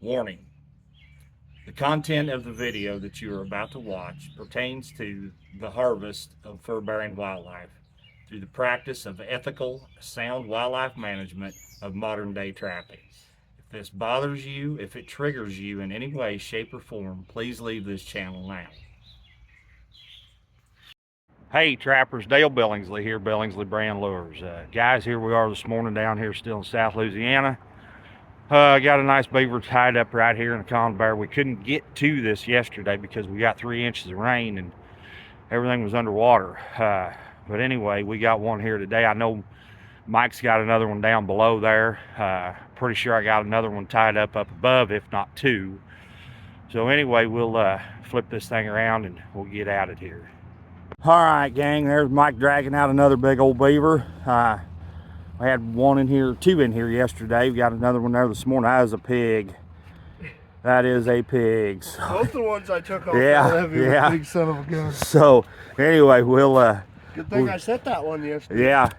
Warning: the content of the video that you are about to watch pertains to the harvest of fur-bearing wildlife through the practice of ethical, sound wildlife management of modern-day trapping. If this bothers you, if it triggers you in any way, shape, or form, please leave this channel now. Hey trappers, Dale Billingsley here, Billingsley Brand Lures. Guys, here we are this morning down here still in South Louisiana. Got a nice beaver tied up right here in the Conal. We couldn't get to this yesterday because we got 3 inches of rain and everything was underwater. But anyway, we got one here today. I know Mike's got another one down below there. Pretty sure I got another one tied up above, if not two. So anyway, we'll flip this thing around and we'll get at it here. All right, gang, there's Mike dragging out another big old beaver. I had one in here, two in here yesterday. We got another one there this morning. That is a pig. That is a pig. So, both the ones I took off yeah. Big son of a gun. So anyway, good thing I set that one yesterday. Yeah.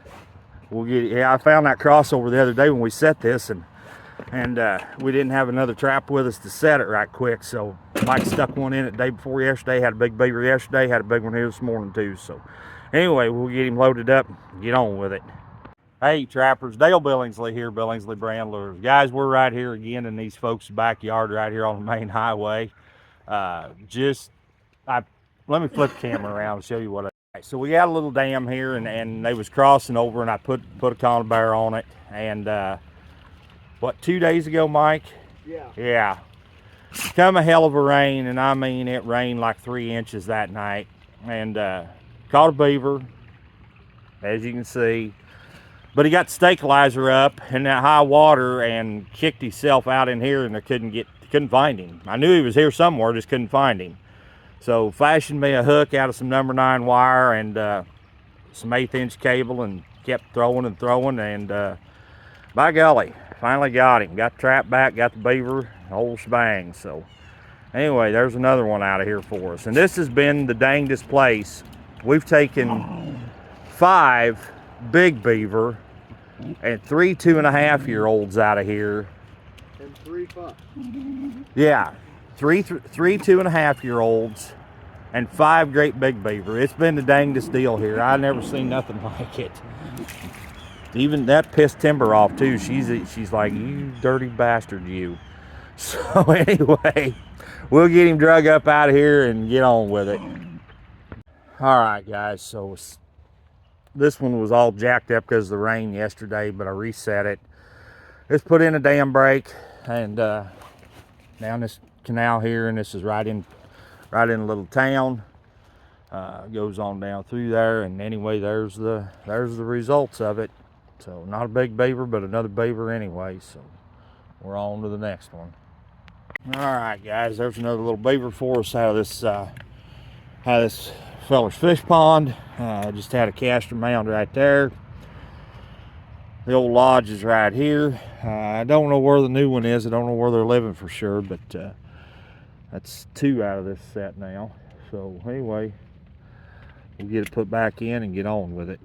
I found that crossover the other day when we set this, and we didn't have another trap with us to set it right quick, so Mike stuck one in it the day before yesterday. Had a big beaver yesterday, had a big one here this morning too. So anyway, we'll get him loaded up and get on with it. Hey trappers, Dale Billingsley here, Billingsley Brand Lures. Guys, we're right here again in these folks' backyard right here on the main highway. Let me flip the camera around and show you what so we got a little dam here, and they was crossing over, and I put a conibear on it, and what, 2 days ago, Mike? Yeah. Come a hell of a rain, and I mean it rained like 3 inches that night, and caught a beaver, as you can see. But he got the stabilizer up in that high water and kicked himself out in here, and I couldn't find him. I knew he was here somewhere, just couldn't find him. So fashioned me a hook out of some number 9 wire and some 1/8 inch cable, and kept throwing, and by golly, finally got him. Got the trap back, got the beaver, the whole shebang. So anyway, there's another one out of here for us. And this has been the dangest place. We've taken 5 big beaver and 3 2.5-year-olds out of here, and 3 pups. Yeah, three 2.5-year-olds and 5 great big beaver. It's been the dangest deal here. I never seen nothing like it. Even that pissed Timber off too. She's like, you dirty bastard, you. So anyway, we'll get him drug up out of here and get on with it. All right, guys, so this one was all jacked up because of the rain yesterday, but I reset it. Just put in a dam break, and down this canal here, and this is right in a little town. Goes on down through there, and anyway, there's the results of it. So not a big beaver, but another beaver anyway. So we're on to the next one. All right, guys, there's another little beaver for us out of this feller's fish pond. Just had a castor mound right there. The old lodge is right here. I don't know where the new one is. I don't know where they're living for sure, but that's 2 out of this set now. So anyway, we'll get it put back in and get on with it.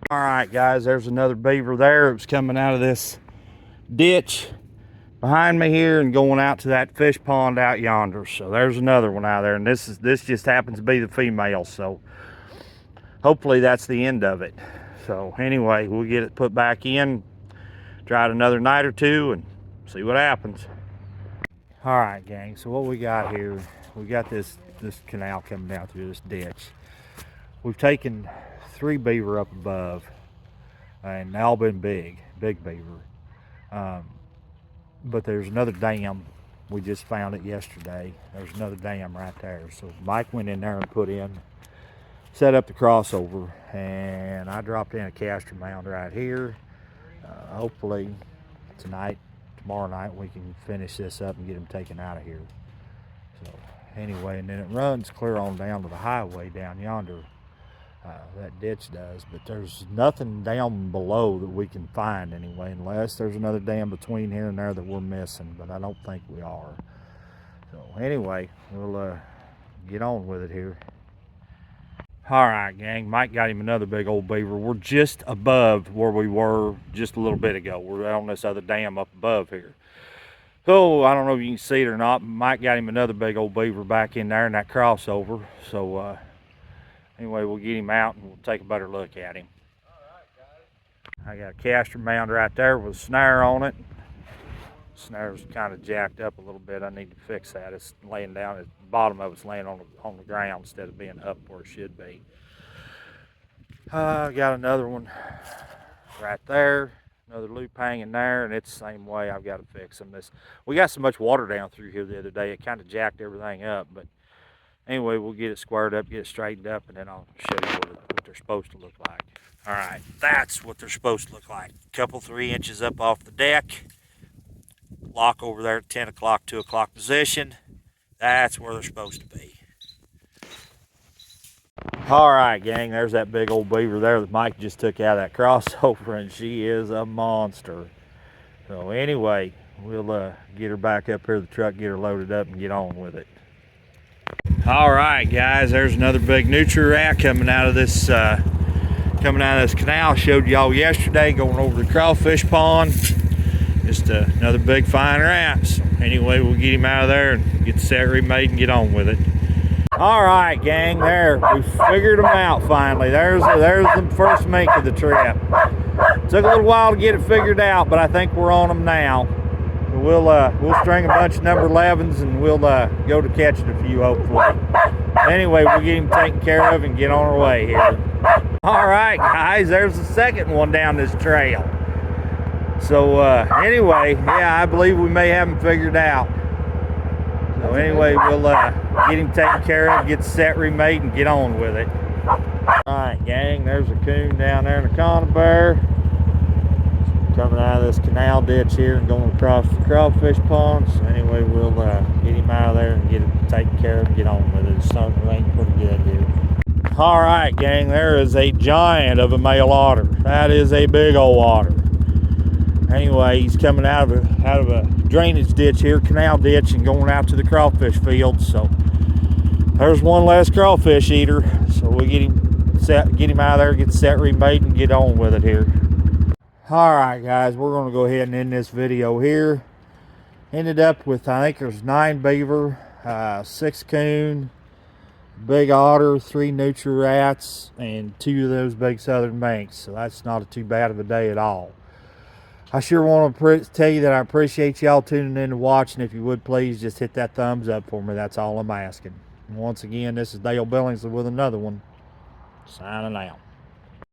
All right, guys, there's another beaver there. It was coming out of this ditch behind me here and going out to that fish pond out yonder. So there's another one out there, and this just happens to be the female. So hopefully that's the end of it. So anyway, we'll get it put back in, try it another night or two, and see what happens. All right, gang, so what we got here, we got this canal coming down through this ditch. We've taken 3 beaver up above, and they all been big beaver. But there's another dam. We just found it yesterday. There's another dam right there. So Mike went in there and set up the crossover, and I dropped in a castor mound right here. Hopefully tonight, tomorrow night, we can finish this up and get them taken out of here. So anyway, and then it runs clear on down to the highway down yonder. That ditch does, but there's nothing down below that we can find anyway, unless there's another dam between here and there that we're missing, but I don't think we are. So anyway, we'll get on with it here. All right, gang, Mike got him another big old beaver. We're just above where we were just a little bit ago. We're on this other dam up above here. So I don't know if you can see it or not. Mike got him another big old beaver back in there in that crossover. So anyway, we'll get him out and we'll take a better look at him. I got a caster mound right there with a snare on it. Snare's kind of jacked up a little bit. I need to fix that. It's laying down at the bottom of it's laying on the ground instead of being up where it should be. I got another one right there, another loop hanging there, and it's the same way. I've got to fix them. We got so much water down through here the other day, it kind of jacked everything up. But anyway, we'll get it squared up, get it straightened up, and then I'll show you what they're supposed to look like. All right, that's what they're supposed to look like. Couple 3 inches up off the deck. Lock over there at 10 o'clock, 2 o'clock position. That's where they're supposed to be. All right, gang, there's that big old beaver there that Mike just took out of that crossover, and she is a monster. So anyway, we'll get her back up here to the truck, get her loaded up, and get on with it. All right, guys, there's another big nutria rat coming out of this canal. Showed y'all yesterday going over the crawfish pond. Just another big fine rat. So anyway, we'll get him out of there and get the set remade and get on with it. All right, gang, there, we figured them out finally. There's the first mink of the trip. Took a little while to get it figured out, but I think we're on them now. So we'll string a bunch of number 11s and we'll go to catching a few, hopefully. Anyway, we'll get him taken care of and get on our way here. All right, guys, there's the second one down this trail. So anyway, yeah, I believe we may have him figured out. So anyway, we'll get him taken care of, get the set remade, and get on with it. All right, gang, there's a coon down there in the conifer. Coming out of this canal ditch here and going across the crawfish pond. So anyway, we'll get him out of there and get it taken care of and get on with it. It's starting to rain pretty good here. All right, gang, there is a giant of a male otter. That is a big old otter. Anyway, he's coming out of a drainage ditch here, canal ditch, and going out to the crawfish field. So there's one less crawfish eater. So we'll get him out of there, get the set remade, and get on with it here. All right, guys, we're going to go ahead and end this video here. Ended up with, I think there's 9 beaver, 6 coon, big otter, 3 nutria rats, and 2 of those big southern minks. So that's not too bad of a day at all. I sure want to tell you that I appreciate y'all tuning in and watching. If you would, please just hit that thumbs up for me. That's all I'm asking. And once again, this is Dale Billingsley with another one. Signing out.